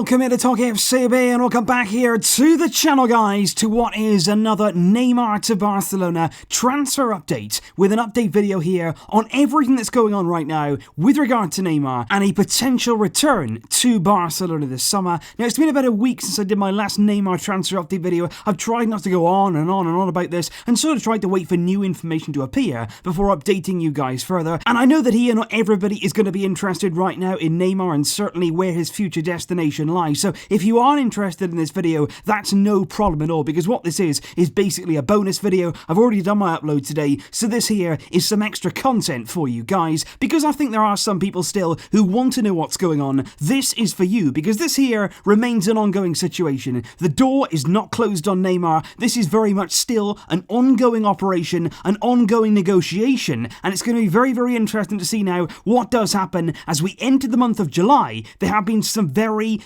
Welcome into TalkFCB and welcome back here to the channel, guys, to what is another Neymar to Barcelona transfer update, with an update video here on everything that's going on right now with regard to Neymar and a potential return to Barcelona this summer. Now, it's been about a week since I did my last Neymar transfer update video. I've tried not to go on and on and on about this and sort of tried to wait for new information to appear before updating you guys further. And I know that here not everybody is going to be interested right now in Neymar and certainly where his future destination lies. So if you are interested in this video, that's no problem at all, because what this is basically a bonus video. I've already done my upload today, so this here is some extra content for you guys, because I think there are some people still who want to know what's going on. This is for you, because this here remains an ongoing situation. The door is not closed on Neymar. This is very much still an ongoing operation, an ongoing negotiation, and it's going to be very, very interesting to see now what does happen as we enter the month of July. There have been some very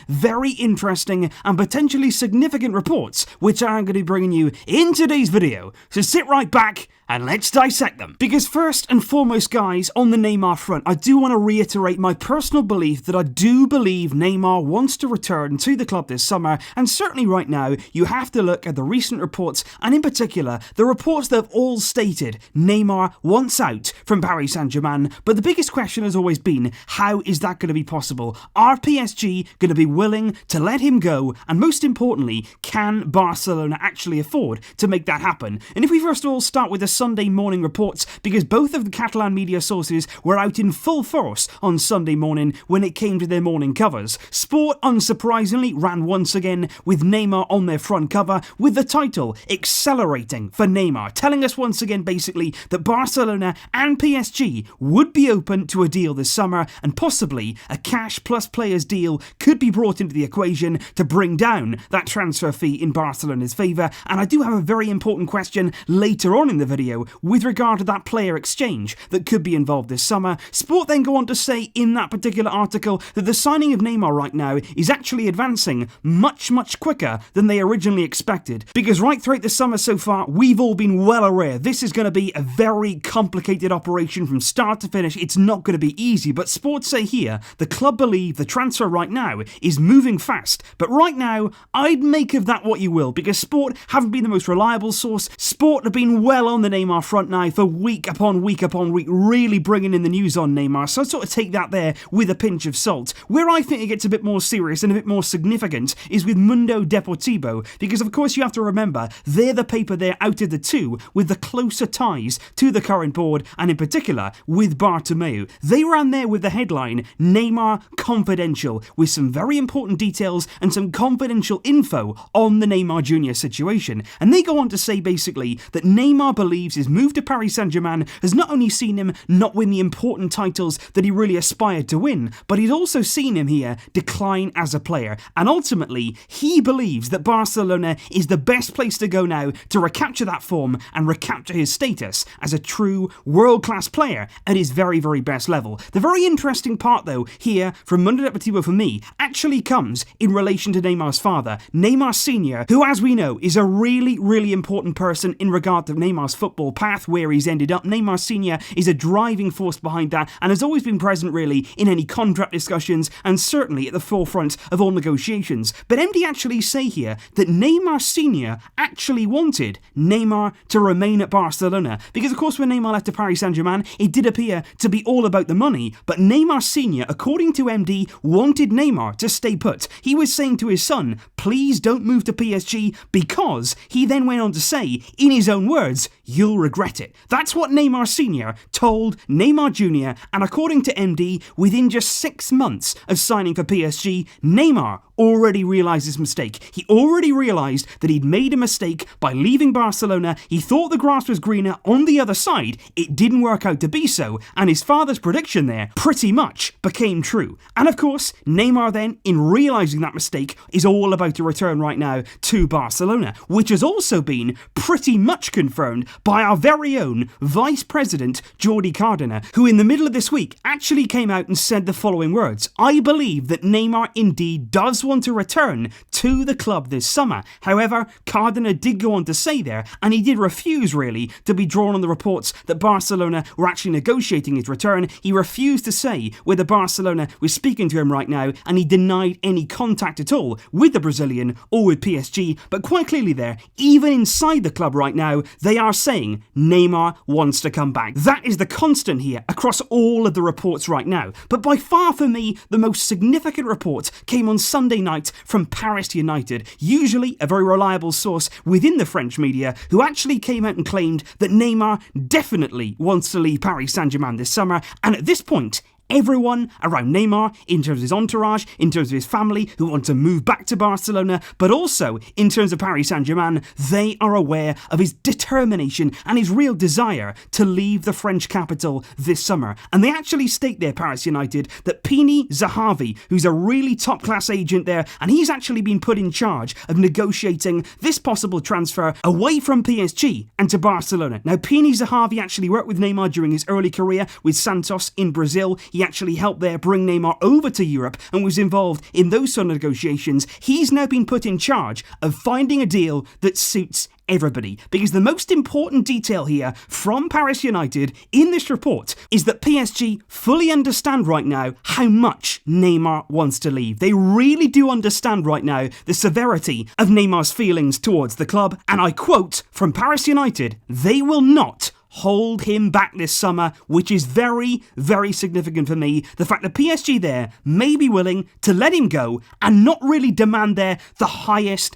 interesting and potentially significant reports, which I'm going to be bringing you in today's video. So sit right back and let's dissect them. Because first and foremost, guys, on the Neymar front, I do want to reiterate my personal belief that I do believe Neymar wants to return to the club this summer, and certainly right now, you have to look at the recent reports, and in particular, the reports that have all stated Neymar wants out from Paris Saint-Germain, but the biggest question has always been, how is that going to be possible? Are PSG going to be willing to let him go? And most importantly, can Barcelona actually afford to make that happen? And if we first of all start with the Sunday morning reports, because both of the Catalan media sources were out in full force on Sunday morning when it came to their morning covers. Sport, unsurprisingly, ran once again with Neymar on their front cover with the title Accelerating for Neymar, telling us once again basically that Barcelona and PSG would be open to a deal this summer, and possibly a cash plus players deal could be brought into the equation to bring down that transfer fee in Barcelona's favour. And I do have a very important question later on in the video with regard to that player exchange that could be involved this summer. Sport then go on to say in that particular article that the signing of Neymar right now is actually advancing much quicker than they originally expected, because right throughout the summer so far, we've all been well aware this is going to be a very complicated operation from start to finish. It's not going to be easy, but Sport say here the club believe the transfer right now is moving fast. But right now, I'd make of that what you will, because Sport haven't been the most reliable source. Sport have been well on the Neymar front now for week upon week, really bringing in the news on Neymar, so I'd sort of take that there with a pinch of salt. Where I think it gets a bit more serious and a bit more significant is with Mundo Deportivo, because of course you have to remember, they're the paper there out of the two with the closer ties to the current board, and in particular with Bartomeu. They ran there with the headline, Neymar Confidential, with some very important details and some confidential info on the Neymar Jr situation, and they go on to say basically that Neymar believes his move to Paris Saint-Germain has not only seen him not win the important titles that he really aspired to win, but he's also seen him here decline as a player. And ultimately, he believes that Barcelona is the best place to go now to recapture that form and recapture his status as a true world-class player at his very best level. The very interesting part, though, here from Mundo Deportivo for me, actually comes in relation to Neymar's father, Neymar Sr, who, as we know, is a really important person in regard to Neymar's football path, where he's ended up. Neymar Sr is a driving force behind that and has always been present really in any contract discussions and certainly at the forefront of all negotiations. But MD actually say here that Neymar Sr actually wanted Neymar to remain at Barcelona, because of course when Neymar left to Paris Saint-Germain, it did appear to be all about the money, but Neymar Sr, according to MD, wanted Neymar to stay put. He was saying to his son, please don't move to PSG, because he then went on to say, in his own words, you'll regret it. That's what Neymar Sr told Neymar Jr, and according to MD, within just 6 months of signing for PSG, Neymar already realised his mistake. He already realised that he'd made a mistake by leaving Barcelona. He thought the grass was greener on the other side. It didn't work out to be so, and his father's prediction there pretty much became true. And of course, Neymar then, in realising that mistake, is all about to return right now to Barcelona, which has also been pretty much confirmed by our very own Vice President Jordi Cardona, who in the middle of this week actually came out and said the following words: I believe that Neymar indeed does want to return to the club this summer. However, Cardona did go on to say there, and he did refuse really to be drawn on the reports that Barcelona were actually negotiating his return. He refused to say whether Barcelona was speaking to him right now, and he denied any contact at all with the Brazilian or with PSG. But quite clearly there, even inside the club right now, they are saying Neymar wants to come back. That is the constant here across all of the reports right now. But by far for me, the most significant report came on Sunday night from Paris United, usually a very reliable source within the French media, who actually came out and claimed that Neymar definitely wants to leave Paris Saint-Germain this summer, and at this point, everyone around Neymar, in terms of his entourage, in terms of his family, who want to move back to Barcelona, but also in terms of Paris Saint-Germain, they are aware of his determination and his real desire to leave the French capital this summer. And they actually state there, Paris United, that Pini Zahavi, who's a really top-class agent there, and he's actually been put in charge of negotiating this possible transfer away from PSG and to Barcelona. Now, Pini Zahavi actually worked with Neymar during his early career with Santos in Brazil. He actually helped there bring Neymar over to Europe and was involved in those sort of negotiations. He's now been put in charge of finding a deal that suits everybody, because the most important detail here from Paris United in this report is that PSG fully understand right now how much Neymar wants to leave. They really do understand right now the severity of Neymar's feelings towards the club, and I quote from Paris United, they will not hold him back this summer, which is very, very significant for me. The fact that PSG there may be willing to let him go and not really demand there the highest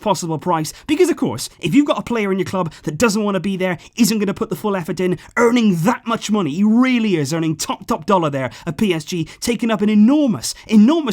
possible price. Because, of course, if you've got a player in your club that doesn't want to be there, isn't going to put the full effort in, earning that much money, he really is earning top dollar there at PSG, taking up an enormous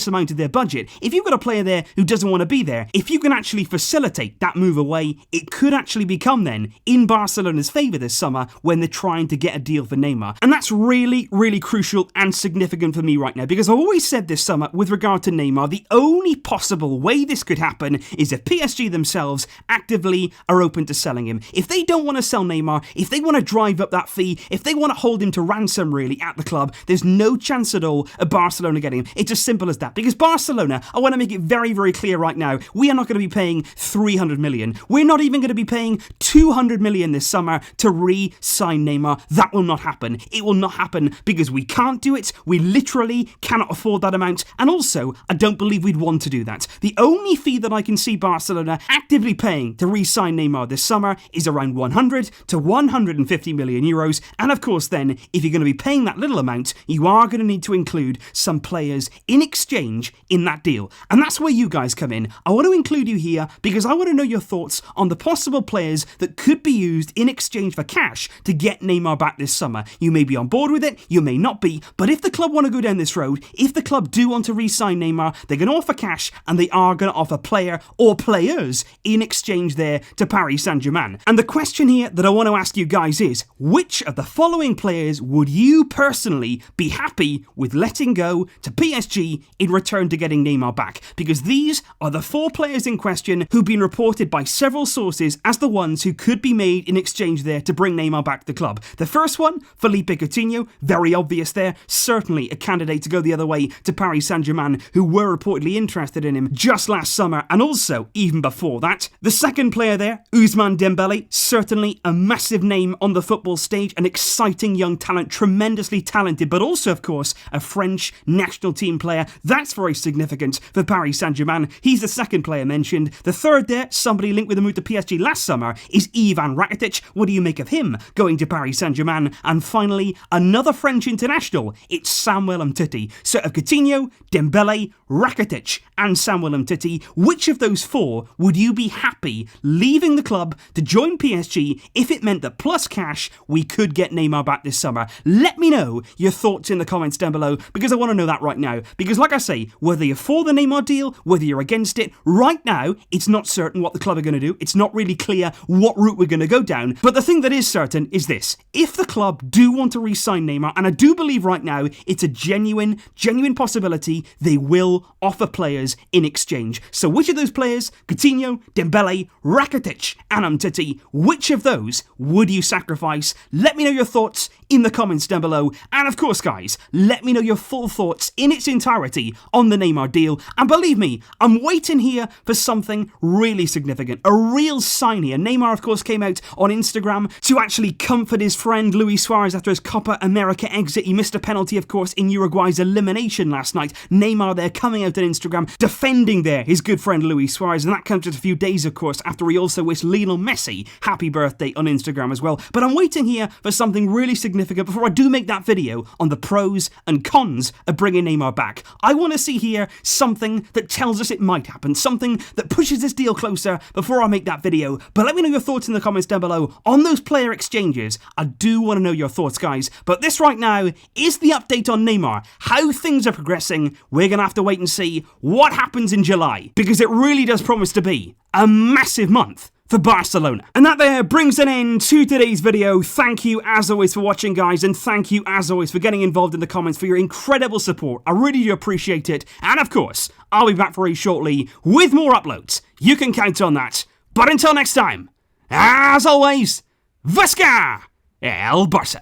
amount of their budget. If you've got a player there who doesn't want to be there, if you can actually facilitate that move away, it could actually become then in Barcelona's favour this summer when they're trying to get a deal for Neymar. And that's really, really crucial and significant for me right now, because I've always said this summer with regard to Neymar, the only possible way this could happen is if PSG themselves actively are open to selling him. If they don't want to sell Neymar, if they want to drive up that fee, if they want to hold him to ransom really at the club, there's no chance at all of Barcelona getting him. It's as simple as that. Because Barcelona, I want to make it very, very clear right now, we are not going to be paying 300 million. We're not even going to be paying 200 million this summer to re-sign Neymar. That will not happen. It will not happen because we can't do it. We literally cannot afford that amount. And also, I don't believe we'd want to do that. The only fee that I can see Barcelona actively paying to re-sign Neymar this summer is around 100 to 150 million euros. And of course then, if you're going to be paying that little amount, you are going to need to include some players in exchange in that deal. And that's where you guys come in. I want to include you here because I want to know your thoughts on the possible players that could be used in exchange for cash to get Neymar back this summer. You may be on board with it, you may not be, but if the club want to go down this road, if the club do want to re-sign Neymar, they're going to offer cash and they are going to offer player or players in exchange there to Paris Saint-Germain. And the question here that I want to ask you guys is, which of the following players would you personally be happy with letting go to PSG in return to getting Neymar back? Because these are the 4 players in question who've been reported by several sources as the ones who could be made in exchange there to bring Neymar back to the club. The first one, Philippe Coutinho, very obvious there, certainly a candidate to go the other way to Paris Saint-Germain, who were reportedly interested in him just last summer and also even before that. The second player there, Ousmane Dembele, certainly a massive name on the football stage, an exciting young talent, tremendously talented, but also of course a French national team player. That's very significant for Paris Saint-Germain. He's the second player mentioned. The third there, somebody linked with the move to PSG last summer, is Ivan Rakitic. What do you make of him going to Paris Saint-Germain? And finally, another French international, it's Samuel Umtiti. So of Coutinho, Dembele, Rakitic and Samuel Umtiti, which of those 4 would you be happy leaving the club to join PSG if it meant that plus cash we could get Neymar back this summer? Let me know your thoughts in the comments down below, because I want to know that right now. Because like I say, whether you're for the Neymar deal, whether you're against it, right now it's not certain what the club are going to do. It's not really clear what route we're going to go down. But the thing that is certain certain is this. If the club do want to re-sign Neymar, and I do believe right now it's a genuine possibility, they will offer players in exchange. So which of those players, Coutinho, Dembele, Rakitic, and Umtiti, which of those would you sacrifice? Let me know your thoughts in the comments down below. And of course, guys, let me know your full thoughts in its entirety on the Neymar deal. And believe me, I'm waiting here for something really significant, a real sign here. Neymar, of course, came out on Instagram to actually comfort his friend Luis Suarez after his Copa America exit. He missed a penalty, of course, in Uruguay's elimination last night. Neymar there coming out on Instagram, defending there his good friend Luis Suarez. And that comes just a few days, of course, after he also wished Lionel Messi happy birthday on Instagram as well. But I'm waiting here for something really significant before I do make that video on the pros and cons of bringing Neymar back. I want to see here something that tells us it might happen, something that pushes this deal closer before I make that video. But let me know your thoughts in the comments down below on those player exchanges. I do want to know your thoughts, guys. But this right now is the update on Neymar, how things are progressing. We're going to have to wait and see what happens in July, because it really does promise to be a massive month for Barcelona. And that there brings an end to today's video. Thank you as always for watching, guys, and thank you as always for getting involved in the comments, for your incredible support. I really do appreciate it. And of course, I'll be back very shortly with more uploads. You can count on that. But until next time, as always, Visca El Barça.